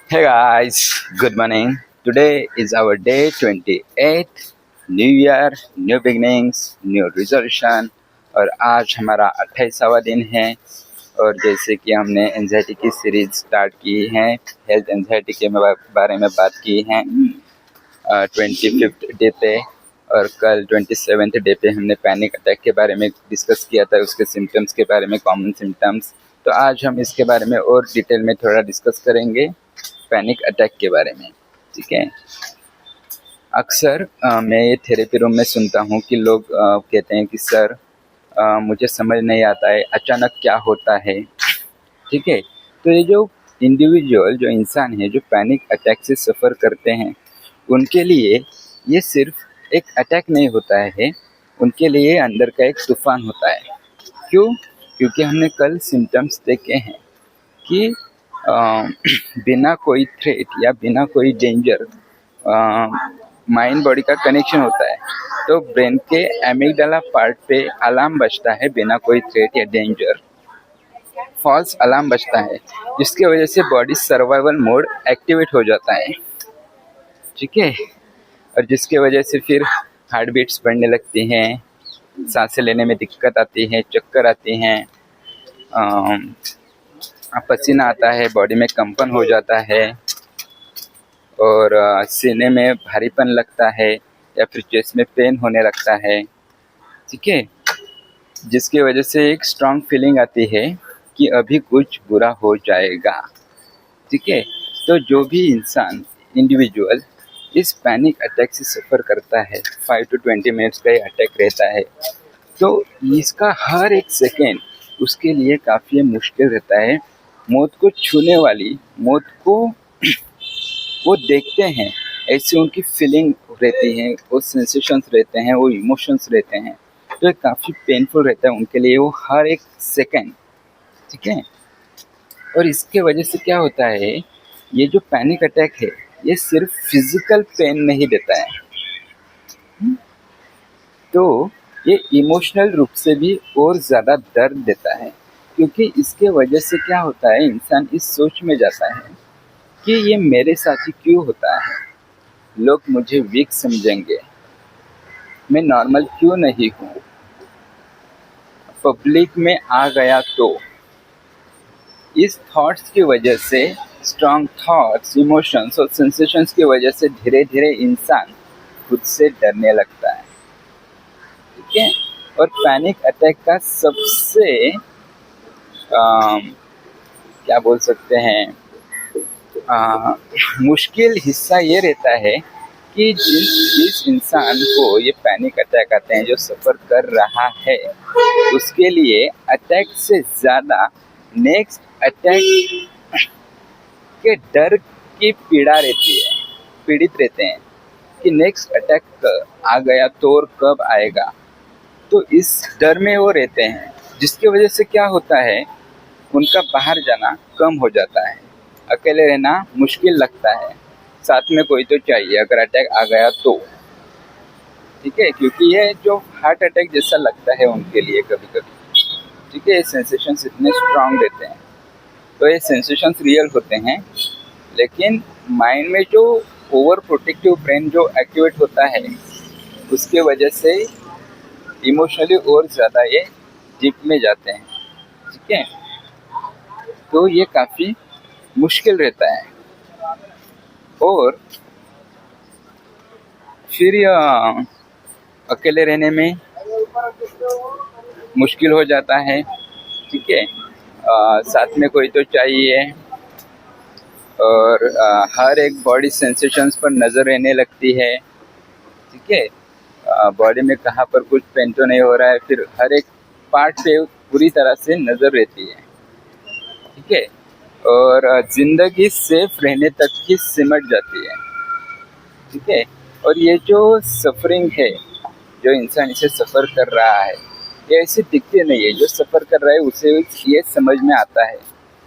Hey guys, good morning. Today is our day 28th. New Year, new beginnings, new resolution. और आज हमारा 28वां दिन है। और जैसे कि हमने एंजाइटी की सीरीज स्टार्ट की है, हेल्थ एंजाइटी के बारे में बात की है 25th डे पे। और कल 27th डे पे हमने पैनिक अटैक के बारे में डिस्कस किया था, उसके सिम्टम्स के बारे में, कॉमन सिम्टम्स। तो आज हम इसके बारे में और डिटेल में थोड़ा डिस्कस करेंगे, पैनिक अटैक के बारे में। ठीक है। अक्सर मैं ये थेरेपी रूम में सुनता हूँ कि लोग कहते हैं कि सर मुझे समझ नहीं आता है अचानक क्या होता है। ठीक है। तो ये जो इंडिविजुअल, जो इंसान है जो पैनिक अटैक से सफ़र करते हैं, उनके लिए ये सिर्फ एक अटैक नहीं होता है, उनके लिए अंदर का एक तूफान होता है। क्यों? क्योंकि हमने कल सिम्टम्स देखे हैं कि बिना कोई थ्रेट या बिना कोई डेंजर माइंड बॉडी का कनेक्शन होता है। तो ब्रेन के एमिगडाला पार्ट पे अलार्म बजता है, बिना कोई थ्रेट या डेंजर फॉल्स अलार्म बजता है, जिसकी वजह से बॉडी सर्वाइवल मोड एक्टिवेट हो जाता है। ठीक है। और जिसकी वजह से फिर हार्ट बीट्स बढ़ने लगती हैं, सांसें लेने में दिक्कत आती है, चक्कर आती हैं, पसीना आता है, बॉडी में कंपन हो जाता है, और सीने में भारीपन लगता है या फिर चेस्ट में पेन होने लगता है। ठीक है। जिसकी वजह से एक स्ट्रांग फीलिंग आती है कि अभी कुछ बुरा हो जाएगा। ठीक है। तो जो भी इंसान, इंडिविजुअल इस पैनिक अटैक से सफ़र करता है, 5 to 20 मिनट्स का ये अटैक रहता है, तो इसका हर एक सेकेंड उसके लिए काफ़ी मुश्किल रहता है। मौत को छूने वाली, मौत को वो देखते हैं, ऐसी उनकी फीलिंग रहती है, वो सेंसेशंस रहते हैं, वो इमोशंस रहते हैं। तो ये काफ़ी पेनफुल रहता है उनके लिए, वो हर एक सेकेंड। ठीक है। और इसके वजह से क्या होता है, ये जो पैनिक अटैक है ये सिर्फ फिजिकल पेन नहीं देता है, तो ये इमोशनल रूप से भी और ज़्यादा दर्द देता है। क्योंकि इसके वजह से क्या होता है, इंसान इस सोच में जाता है कि ये मेरे साथ ही क्यों होता है, लोग मुझे वीक समझेंगे, मैं नॉर्मल क्यों नहीं हूँ, पब्लिक में आ गया तो। इस थॉट्स की वजह से, स्ट्रॉन्ग थॉट्स, इमोशंस और सेंसेशंस की वजह से धीरे धीरे इंसान खुद से डरने लगता है। ठीक है। और पैनिक अटैक का सबसे क्या बोल सकते हैं, मुश्किल हिस्सा ये रहता है कि जिस इंसान को ये पैनिक अटैक आते हैं, जो सफ़र कर रहा है, उसके लिए अटैक से ज़्यादा नेक्स्ट अटैक के डर की पीड़ा रहती है, पीड़ित रहते हैं कि नेक्स्ट अटैक आ गया तो और कब आएगा। तो इस डर में वो रहते हैं, जिसकी वजह से क्या होता है, उनका बाहर जाना कम हो जाता है, अकेले रहना मुश्किल लगता है, साथ में कोई तो चाहिए अगर अटैक आ गया तो। ठीक है। क्योंकि ये जो हार्ट अटैक जैसा लगता है उनके लिए कभी कभी। ठीक है। ये सेंसेशंस इतने स्ट्रांग रहते हैं, तो ये सेंसेशंस रियल होते हैं, लेकिन माइंड में जो ओवर प्रोटेक्टिव ब्रेन जो एक्टिवेट होता है, उसके वजह से इमोशनली और ज़्यादा ये डीप में जाते हैं। ठीक है। तो ये काफ़ी मुश्किल रहता है। और फिर अकेले रहने में मुश्किल हो जाता है। ठीक है। साथ में कोई तो चाहिए, और हर एक बॉडी सेंसेशंस पर नज़र रहने लगती है। ठीक है। बॉडी में कहाँ पर कुछ पेन तो नहीं हो रहा है, फिर हर एक पार्ट पे पूरी तरह से नज़र रहती है। ठीक है। और ज़िंदगी सेफ रहने तक ही सिमट जाती है। ठीक है। और ये जो सफरिंग है, जो इंसान इसे सफ़र कर रहा है, ये ऐसे दिखते नहीं है, जो सफ़र कर रहा है उसे ये समझ में आता है।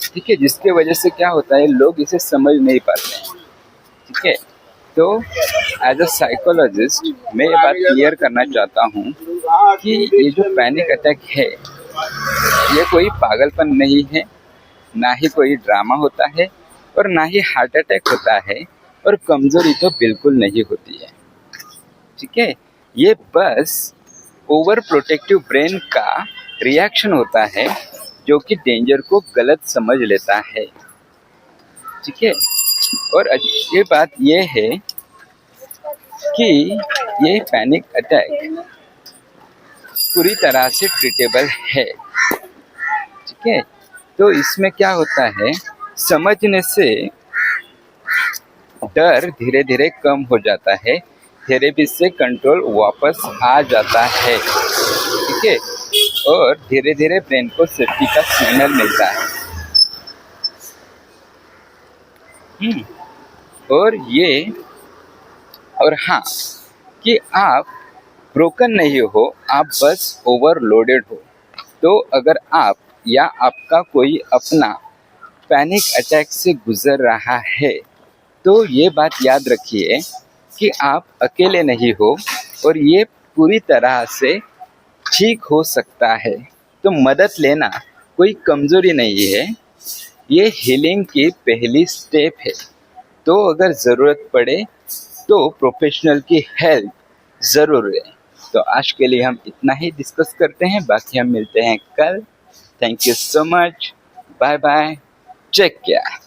ठीक है। जिसके वजह से क्या होता है, लोग इसे समझ नहीं पाते हैं। ठीक है। तो एज अ साइकोलॉजिस्ट मैं ये बात क्लियर करना चाहता हूँ कि ये जो पैनिक अटैक है, ये कोई पागलपन नहीं है, ना ही कोई ड्रामा होता है, और ना ही हार्ट अटैक होता है, और कमजोरी तो बिल्कुल नहीं होती है। ठीक है, ये बस ओवर प्रोटेक्टिव ब्रेन का रिएक्शन होता है जो कि डेंजर को गलत समझ लेता है। ठीक है, और ये बात ये है कि ये पैनिक अटैक पूरी तरह से ट्रीटेबल है। ठीक है, तो इसमें क्या होता है, समझने से डर धीरे धीरे कम हो जाता है, थेरेपी से कंट्रोल वापस आ जाता है। ठीक है, और धीरे धीरे ब्रेन को सेफ्टी का सिग्नल मिलता है। और हाँ, कि आप ब्रोकन नहीं हो, आप बस ओवरलोडेड हो। तो अगर आप या आपका कोई अपना पैनिक अटैक से गुजर रहा है, तो ये बात याद रखिए कि आप अकेले नहीं हो और ये पूरी तरह से ठीक हो सकता है। तो मदद लेना कोई कमजोरी नहीं है, ये हीलिंग की पहली स्टेप है। तो अगर ज़रूरत पड़े तो प्रोफेशनल की हेल्प ज़रूर लें। तो आज के लिए हम इतना ही डिस्कस करते हैं, बाकी हम मिलते हैं कल। Thank you so much, bye bye, take care.